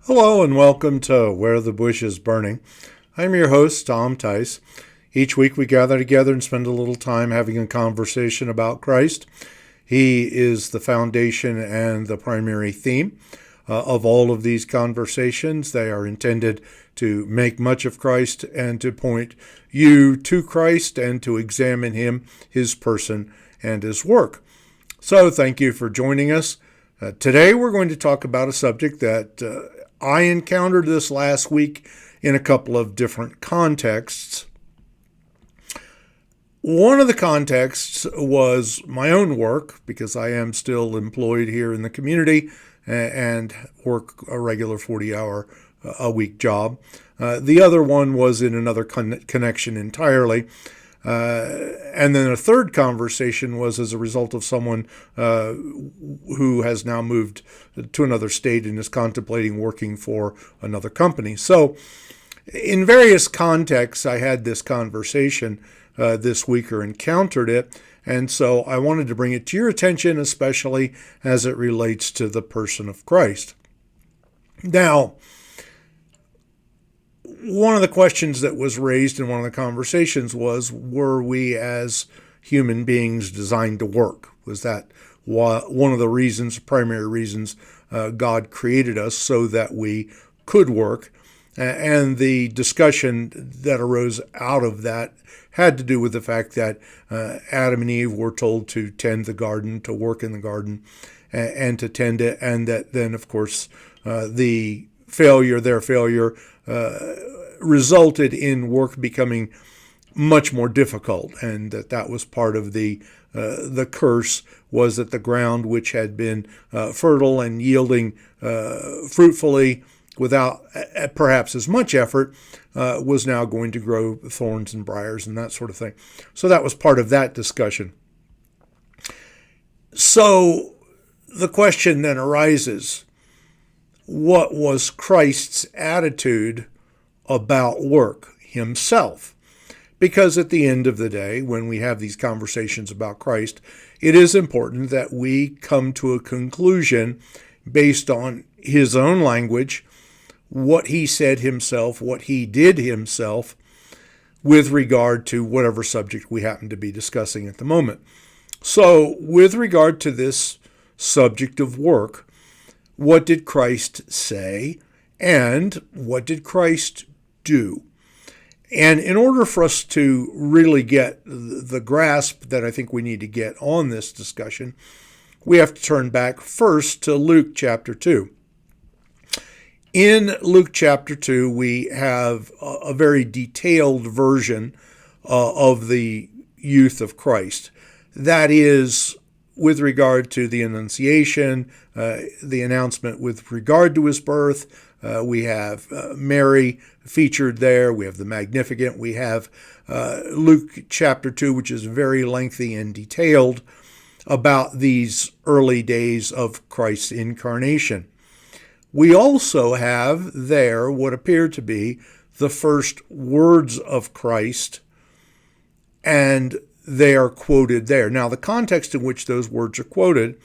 Hello and welcome to Where the Bush is Burning. I'm your host, Tom Tice. Each week we gather together and spend a little time having a conversation about Christ. He is the foundation and the primary theme of all of these conversations. They are intended to make much of Christ and to point you to Christ and to examine him, his person, and his work. So thank you for joining us. Today we're going to talk about a subject that I encountered this last week in a couple of different contexts. One of the contexts was my own work, because I am still employed here in the community and work a regular 40-hour a week job. The other one was in another connection entirely. And then a third conversation was as a result of someone who has now moved to another state and is contemplating working for another company. So in various contexts, I had this conversation this week or encountered it. And so I wanted to bring it to your attention, especially as it relates to the person of Christ. Now, one of the questions that was raised in one of the conversations was, were we as human beings designed to work? Was that one of the reasons, primary reasons, God created us so that we could work? And the discussion that arose out of that had to do with the fact that Adam and Eve were told to tend the garden, to work in the garden, and to tend it, and that then, of course, their failure, resulted in work becoming much more difficult, and that was part of the curse, was that the ground, which had been fertile and yielding fruitfully without perhaps as much effort, was now going to grow thorns and briars and that sort of thing. So that was part of that discussion. So the question then arises, what was Christ's attitude about work himself? Because at the end of the day, when we have these conversations about Christ, it is important that we come to a conclusion based on his own language, what he said himself, what he did himself, with regard to whatever subject we happen to be discussing at the moment. So, with regard to this subject of work, what did Christ say, and what did Christ do? And in order for us to really get the grasp that I think we need to get on this discussion, we have to turn back first to Luke chapter 2. In Luke chapter 2, we have a very detailed version of the youth of Christ. That is, with regard to the Annunciation, the announcement with regard to his birth. We have Mary featured there. We have the Magnificat. We have Luke chapter 2, which is very lengthy and detailed about these early days of Christ's incarnation. We also have there what appear to be the first words of Christ, and they are quoted there. Now, the context in which those words are quoted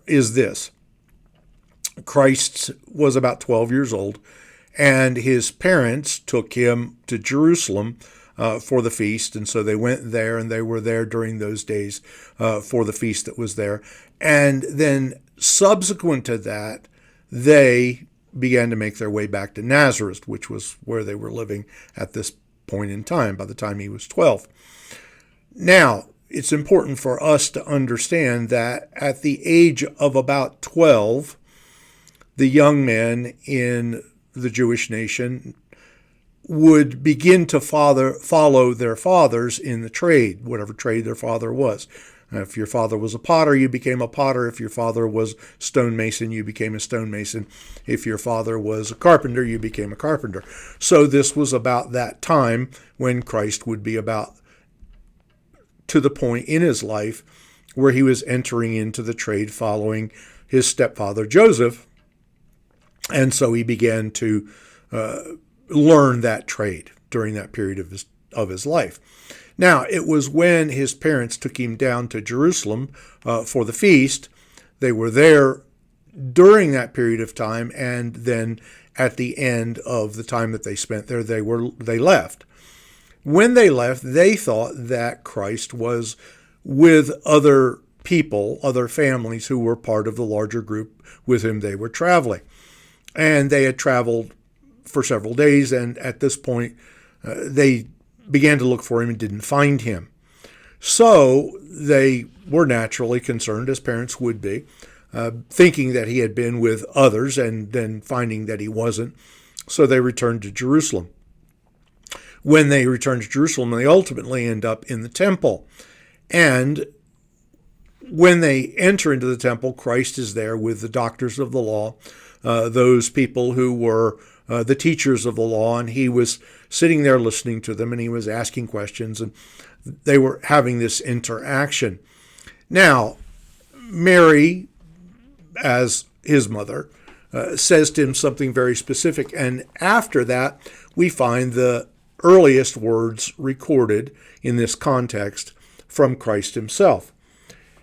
is this. Christ was about 12 years old, and his parents took him to Jerusalem for the feast, and so they went there, and they were there during those days for the feast that was there. And then subsequent to that, they began to make their way back to Nazareth, which was where they were living at this point in time, by the time he was 12. Now, it's important for us to understand that at the age of about 12, the young men in the Jewish nation would begin to follow their fathers in the trade, whatever trade their father was. If your father was a potter, you became a potter. If your father was stonemason, you became a stonemason. If your father was a carpenter, you became a carpenter. So this was about that time when Christ would be about to the point in his life where he was entering into the trade following his stepfather Joseph. And so he began to learn that trade during that period of his life. Now, it was when his parents took him down to Jerusalem for the feast. They were there during that period of time, and then at the end of the time that they spent there, they left. When they left, they thought that Christ was with other people, other families who were part of the larger group with whom they were traveling. And they had traveled for several days, and at this point, they began to look for him and didn't find him. So they were naturally concerned, as parents would be, thinking that he had been with others and then finding that he wasn't. So they returned to Jerusalem. When they return to Jerusalem, they ultimately end up in the temple. And when they enter into the temple, Christ is there with the doctors of the law, those people who were the teachers of the law, and he was sitting there listening to them, and he was asking questions, and they were having this interaction. Now, Mary, as his mother, says to him something very specific, and after that, we find the earliest words recorded in this context from Christ himself.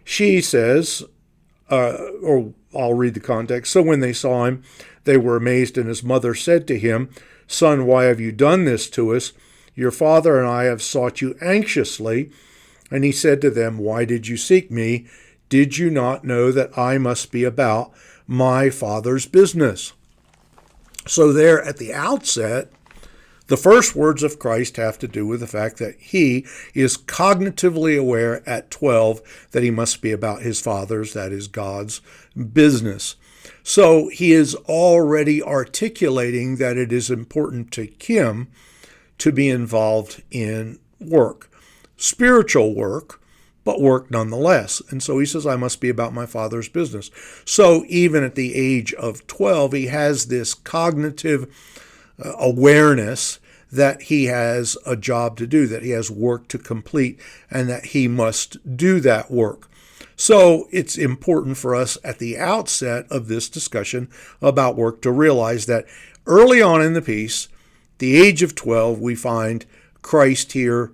She says, or I'll read the context. So when they saw him, they were amazed, and his mother said to him, "Son, why have you done this to us? Your father and I have sought you anxiously." And he said to them, "Why did you seek me? Did you not know that I must be about my Father's business?" So there at the outset, the first words of Christ have to do with the fact that he is cognitively aware at 12 that he must be about his Father's, that is God's, business. So he is already articulating that it is important to him to be involved in work, spiritual work, but work nonetheless. And so he says, I must be about my Father's business. So even at the age of 12, he has this cognitive awareness that he has a job to do, that he has work to complete, and that he must do that work. So it's important for us at the outset of this discussion about work to realize that early on in the piece, the age of 12, we find Christ here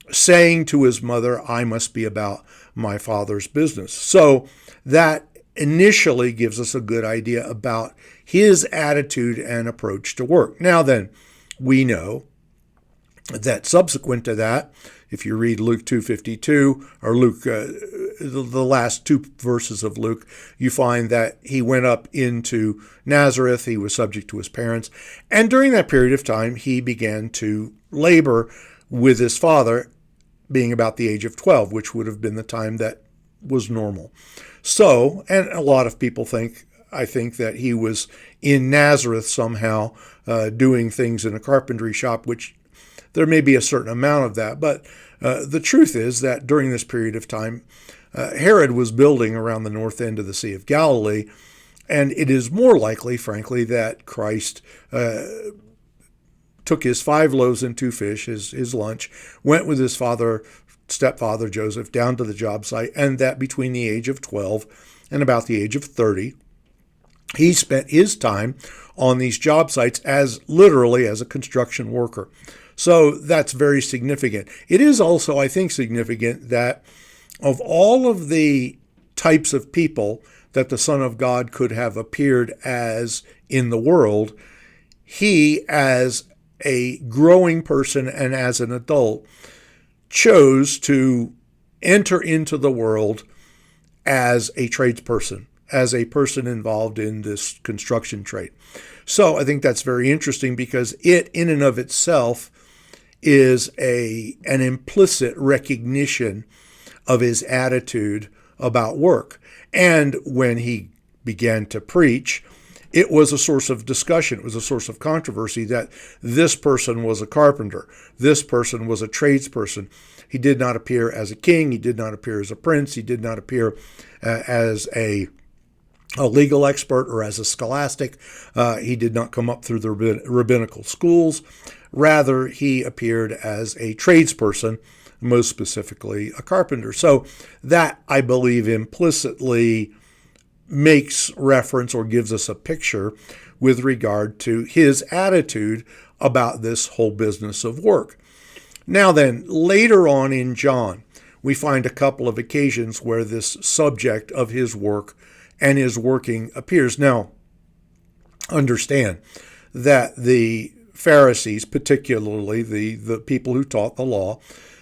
saying to his mother, I must be about my Father's business. So that initially gives us a good idea about his attitude and approach to work. Now then, we know that subsequent to that, if you read Luke 2:52 or Luke, the last two verses of Luke, you find that he went up into Nazareth. He was subject to his parents. And during that period of time, he began to labor with his father, being about the age of 12, which would have been the time that was normal. So, and a lot of people I think that he was in Nazareth somehow doing things in a carpentry shop, which there may be a certain amount of that. But the truth is that during this period of time, Herod was building around the north end of the Sea of Galilee, and it is more likely, frankly, that Christ took his 5 loaves and 2 fish, his lunch, went with his stepfather Joseph down to the job site, and that between the age of 12 and about the age of 30, he spent his time on these job sites literally as a construction worker. So that's very significant. It is also, I think, significant that of all of the types of people that the Son of God could have appeared as in the world, he, as a growing person and as an adult, chose to enter into the world as a tradesperson, as a person involved in this construction trade. So I think that's very interesting because it, in and of itself, is an implicit recognition of his attitude about work. And when he began to preach, it was a source of discussion. It was a source of controversy that this person was a carpenter. This person was a tradesperson. He did not appear as a king. He did not appear as a prince. He did not appear as a legal expert or as a scholastic. He did not come up through the rabbinical schools. Rather, he appeared as a tradesperson, most specifically a carpenter. So that, I believe, implicitly makes reference or gives us a picture with regard to his attitude about this whole business of work. Now then, later on in John, we find a couple of occasions where this subject of his work and his working appears. Now, understand that the Pharisees, particularly the people who taught the law,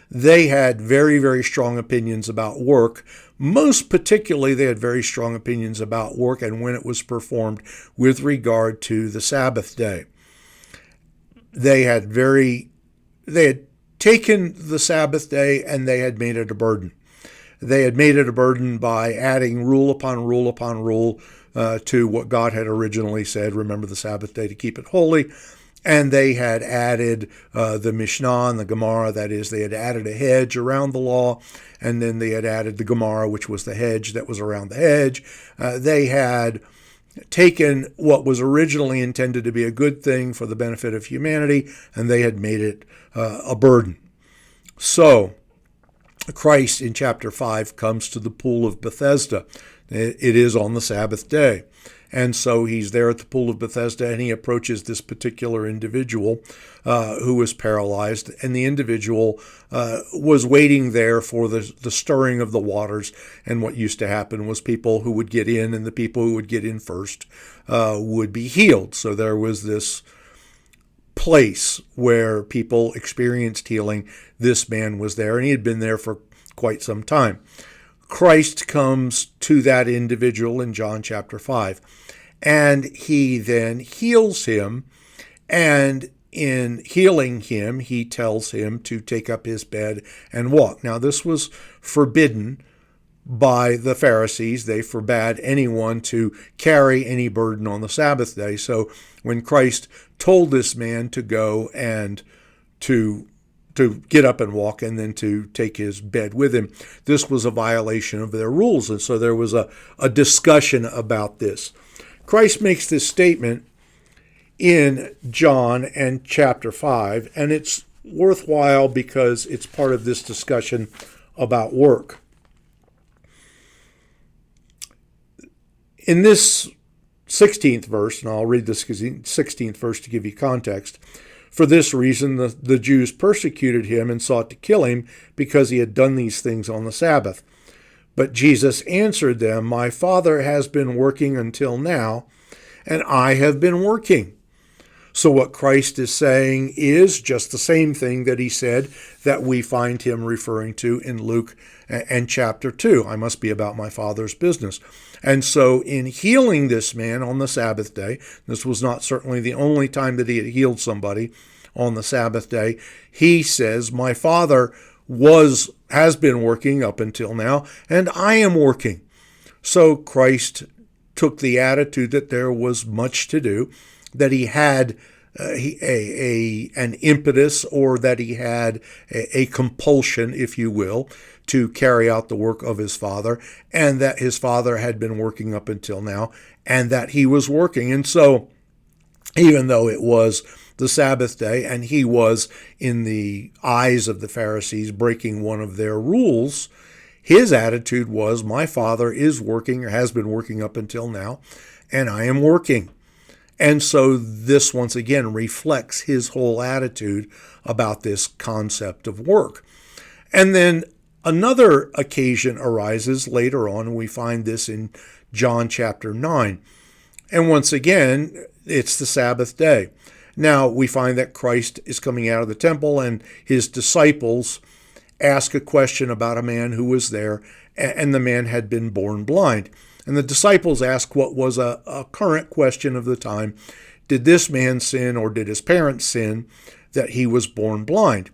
they had very, very strong opinions about work. Most particularly, they had very strong opinions about work and when it was performed with regard to the Sabbath day. They had taken the Sabbath day and they had made it a burden. They had made it a burden by adding rule upon rule upon rule to what God had originally said, remember the Sabbath day to keep it holy. And they had added the Mishnah and the Gemara, that is, they had added a hedge around the law, and then they had added the Gemara, which was the hedge that was around the hedge. They had taken what was originally intended to be a good thing for the benefit of humanity, and they had made it a burden. So, Christ in chapter 5 comes to the pool of Bethesda. It is on the Sabbath day. And so he's there at the pool of Bethesda, and he approaches this particular individual who was paralyzed. And the individual was waiting there for the stirring of the waters. And what used to happen was people who would get in, and the people who would get in first would be healed. So there was this place where people experienced healing. This man was there, and he had been there for quite some time. Christ comes to that individual in John chapter 5, and he then heals him, and in healing him, he tells him to take up his bed and walk. Now, this was forbidden by the Pharisees. They forbade anyone to carry any burden on the Sabbath day. So when Christ told this man to go and to get up and walk and then to take his bed with him, this was a violation of their rules. And so there was a discussion about this. Christ makes this statement in John and chapter 5, and it's worthwhile because it's part of this discussion about work. In this 16th verse, and I'll read this 16th verse to give you context, for this reason the Jews persecuted him and sought to kill him because he had done these things on the Sabbath. But Jesus answered them, my Father has been working until now, and I have been working. So what Christ is saying is just the same thing that he said that we find him referring to in Luke and chapter 2. I must be about my Father's business. And so in healing this man on the Sabbath day, this was not certainly the only time that he had healed somebody on the Sabbath day, he says, my Father has been working up until now, and I am working. So Christ took the attitude that there was much to do, that he had an impetus, or that he had a compulsion, if you will, to carry out the work of his Father, and that his Father had been working up until now, and that he was working. And so, even though it was the Sabbath day, and he was, in the eyes of the Pharisees, breaking one of their rules, his attitude was, my Father is working, or has been working up until now, and I am working. And so this once again reflects his whole attitude about this concept of work. And then another occasion arises later on, and we find this in John chapter 9. And once again, it's the Sabbath day. Now, we find that Christ is coming out of the temple, and his disciples ask a question about a man who was there, and the man had been born blind. And the disciples ask what was a current question of the time. Did this man sin, or did his parents sin that he was born blind?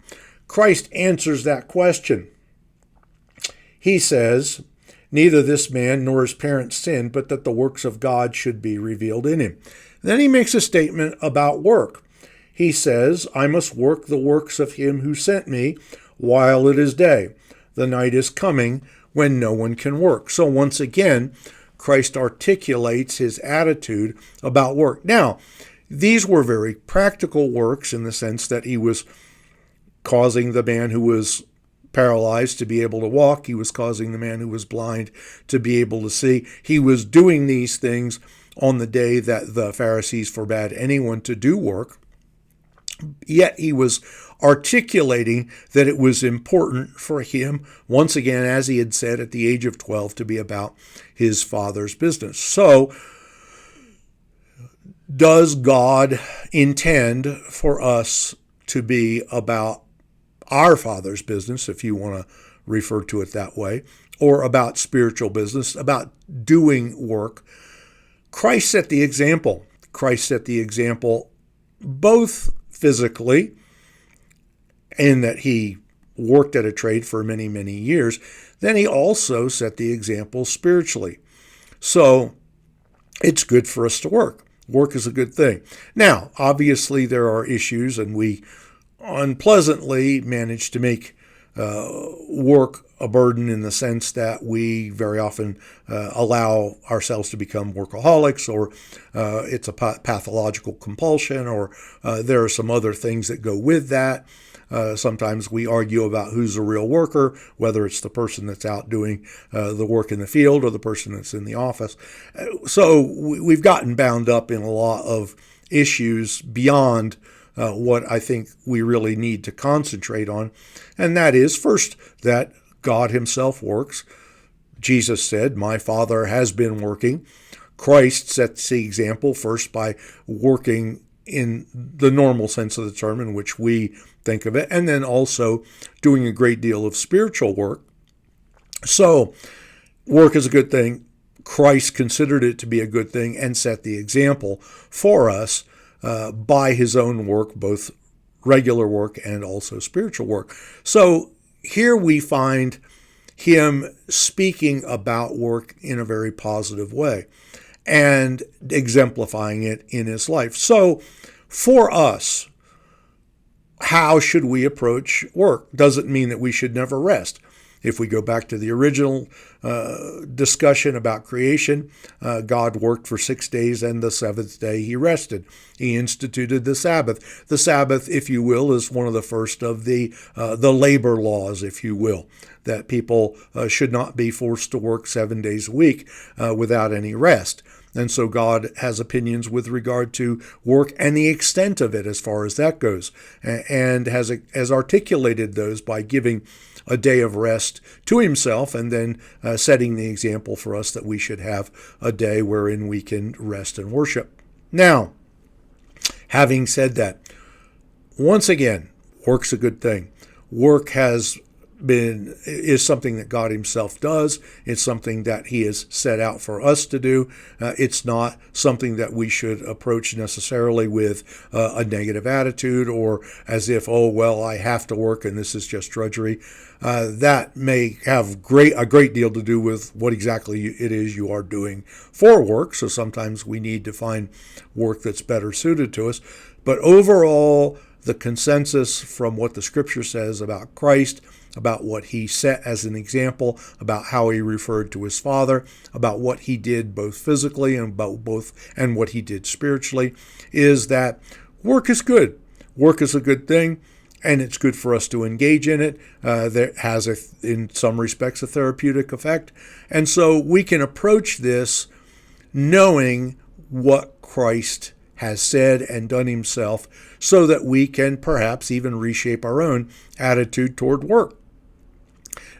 Christ answers that question. He says, neither this man nor his parents sinned, but that the works of God should be revealed in him. Then he makes a statement about work. He says, I must work the works of him who sent me while it is day. The night is coming when no one can work. So once again, Christ articulates his attitude about work. Now, these were very practical works in the sense that he was causing the man who was paralyzed to be able to walk. He was causing the man who was blind to be able to see. He was doing these things on the day that the Pharisees forbade anyone to do work. Yet he was articulating that it was important for him, once again, as he had said at the age of 12, to be about his Father's business. So, does God intend for us to be about our Father's business, if you want to refer to it that way, or about spiritual business, about doing work? Christ set the example. Christ set the example both physically, in that he worked at a trade for many, many years. Then he also set the example spiritually. So it's good for us to work. Work is a good thing. Now, obviously, there are issues, and we unpleasantly manage to make work a burden in the sense that we very often allow ourselves to become workaholics, or it's a pathological compulsion, or there are some other things that go with that. Sometimes we argue about who's a real worker, whether it's the person that's out doing the work in the field or the person that's in the office. So we've gotten bound up in a lot of issues beyond what I think we really need to concentrate on. And that is, first, that God himself works. Jesus said, "My Father has been working." Christ sets the example first by working in the normal sense of the term in which we think of it, and then also doing a great deal of spiritual work. So work is a good thing. Christ considered it to be a good thing and set the example for us by his own work, both regular work and also spiritual work. So here we find him speaking about work in a very positive way and exemplifying it in his life. So for us, how should we approach work? Doesn't mean that we should never rest. If we go back to the original discussion about creation, God worked for 6 days, and the seventh day he rested. He instituted the Sabbath. The Sabbath, if you will, is one of the first of the labor laws, if you will, that people should not be forced to work 7 days a week without any rest. And so God has opinions with regard to work and the extent of it as far as that goes, and has articulated those by giving a day of rest to himself, and then setting the example for us that we should have a day wherein we can rest and worship. Now, having said that, once again, work's a good thing. Work is something that God himself does. It's something that he has set out for us to do. It's not something that we should approach necessarily with a negative attitude, or as if, oh, well, I have to work and this is just drudgery. That may have a great deal to do with what exactly it is you are doing for work. So sometimes we need to find work that's better suited to us. But overall, the consensus from what the scripture says about Christ, about what he set as an example, about how he referred to his Father, about what he did both physically and what he did spiritually, is that work is good. Work is a good thing, and it's good for us to engage in it. That has, in some respects, a therapeutic effect. And so we can approach this knowing what Christ has said and done himself, so that we can perhaps even reshape our own attitude toward work.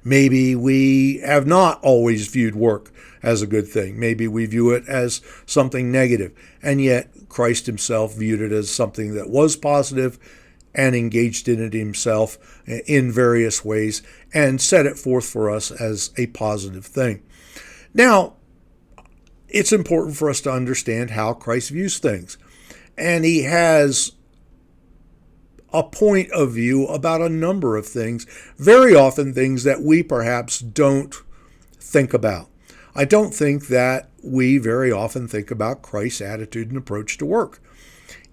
Maybe we have not always viewed work as a good thing. Maybe we view it as something negative, and yet Christ himself viewed it as something that was positive and engaged in it himself in various ways and set it forth for us as a positive thing. Now, it's important for us to understand how Christ views things. And he has a point of view about a number of things, very often things that we perhaps don't think about. I don't think that we very often think about Christ's attitude and approach to work.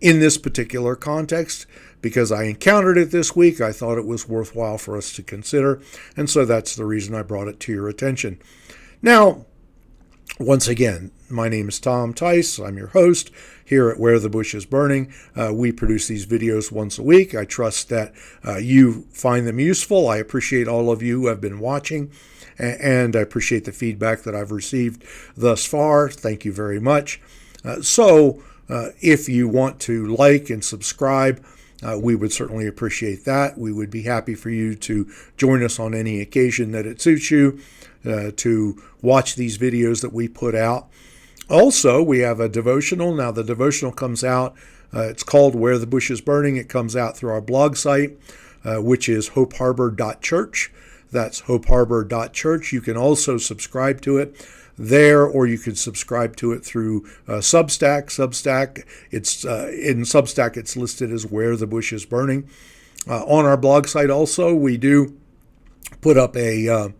In this particular context, because I encountered it this week, I thought it was worthwhile for us to consider, and so that's the reason I brought it to your attention. Now, once again, my name is Tom Tice. I'm your host here at Where the Bush is Burning. We produce these videos once a week. I trust that you find them useful. I appreciate all of you who have been watching, and I appreciate the feedback that I've received thus far. Thank you very much. So if you want to like and subscribe, We would certainly appreciate that. We would be happy for you to join us on any occasion that it suits you to watch these videos that we put out. Also, we have a devotional. Now, the devotional comes out. It's called Where the Bush is Burning. It comes out through our blog site, which is hopeharbor.church. That's hopeharbor.church. You can also subscribe to it there, or you can subscribe to it through Substack. It's in Substack, it's listed as Where the Bush is Burning. On our blog site also, we do put up a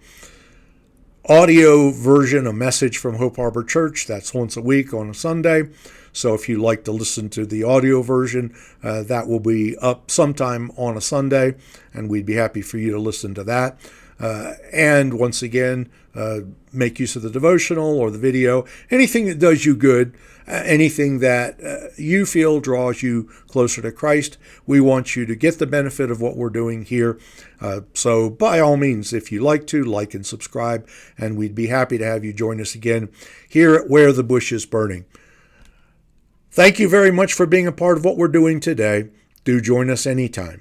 audio version, a message from Hope Harbor Church. That's once a week on a Sunday. So if you like to listen to the audio version, that will be up sometime on a Sunday, and we'd be happy for you to listen to that. And once again, make use of the devotional or the video, anything that does you good, anything that you feel draws you closer to Christ. We want you to get the benefit of what we're doing here. So by all means, if you like to, like and subscribe, and we'd be happy to have you join us again here at Where the Bush is Burning. Thank you very much for being a part of what we're doing today. Do join us anytime.